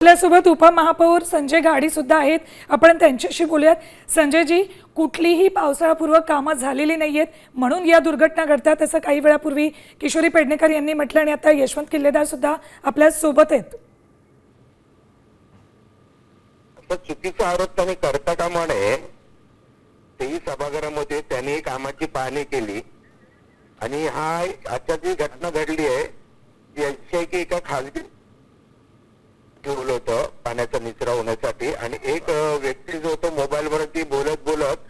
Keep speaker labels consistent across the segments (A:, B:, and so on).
A: आपल्यासोबत उपमहापौर संजय गाडी सुद्धा आहेत. आपण त्यांच्याशी बोलूयात. संजयजी, कुठलीही पावसाळापूर्व कामं झालेली नाहीयेत म्हणून या दुर्घटना घडतात असं काही वेळापूर्वी किशोरी पेडणेकर यांनी म्हटलं आणि आता यशवंत किल्लेदार सुद्धा आपल्या सोबत आहेत.
B: चुकीचा आरोप त्यांनी करता कामा नये. तेही सभागृहामध्ये त्यांनी कामाची पाहणी केली आणि हा आजच्या जी घटना घडली आहे याची की एका खासगी ठेवलं होतं पाण्याचा निचरा होण्यासाठी आणि एक व्यक्ती जो तो मोबाईल वरती बोलत बोलत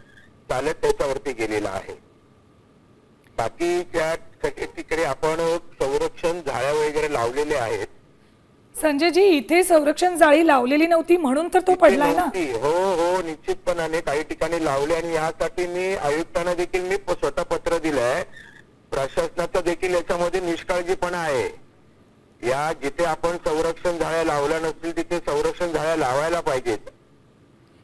B: चालत त्याच्यावरती गेलेला आहे. बाकीच्या तिकडे आपण संरक्षण झाड्या वगैरे लावलेले आहेत.
A: संजयजी, इथे संरक्षण जाळी लावलेली नव्हती म्हणून तर तो पडलाय ना.
B: हो हो, निश्चितपणाने काही ठिकाणी लावले आणि यासाठी मी आयुक्तांना देखील मी स्वतः पत्र दिलंय. प्रशासनाचा देखील याच्यामध्ये निष्काळजीपणा आहे. या जिथे आपण संरक्षण झाड्या लावल्या नसतील तिथे संरक्षण झाड्या लावायला पाहिजेत.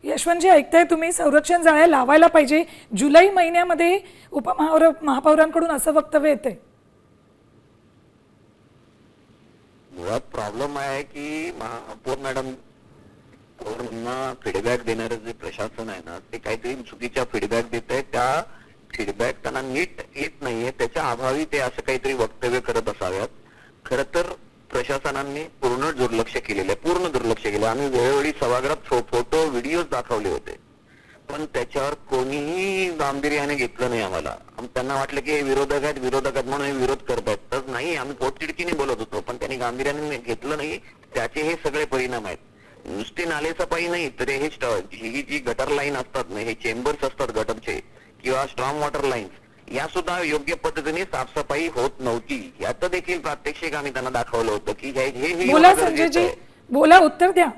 A: यशवंतजी, ऐकताय तुम्ही, संरक्षण जाळ्या लावायला पाहिजे. जुलै महिन्यामध्ये महापौरांकडून असं वक्तव्य येतंय.
B: मुळात प्रॉब्लेम आहे की महापौर मॅडम फीडबॅक देणारं जे प्रशासन आहे ना ते काहीतरी चुकीच्या फीडबॅक देत आहे. त्या फीडबॅक त्यांना नीट येत नाहीये. त्याच्या अभावी ते असं काहीतरी वक्तव्य करत असाव्यात. खर तर प्रशासनाने पूर्ण दुर्लक्ष केलेलं आहे, पूर्ण दुर्लक्ष केलं. आम्ही वेळोवेळी सभागृहात फोटो व्हिडिओ दाखवले होते पण त्याच्यावर कोणीही गांभीर्याने घेतलं नाही. आम्हाला त्यांना वाटलं की विरोधक आहेत म्हणून विरोध करतायत. तर नाही, आम्ही पोटतिडकीने बोलत होतो पण त्यांनी गांभीर्याने घेतलं नाही. त्याचे हे सगळे परिणाम आहेत. नुसती नालेसफाई नाही तर ही जी गटर लाईन असतात ना, हे चेंबर्स असतात गटरचे किंवा स्ट्रॉंग वॉटर लाईन्स, या सुद्धा योग्य पद्धतीने साफसफाई होत नव्हती. याचं देखील प्रात्यक्षिक आम्ही त्यांना दाखवलं होतं की हे
A: बोला संजयजी, बोला, उत्तर द्या.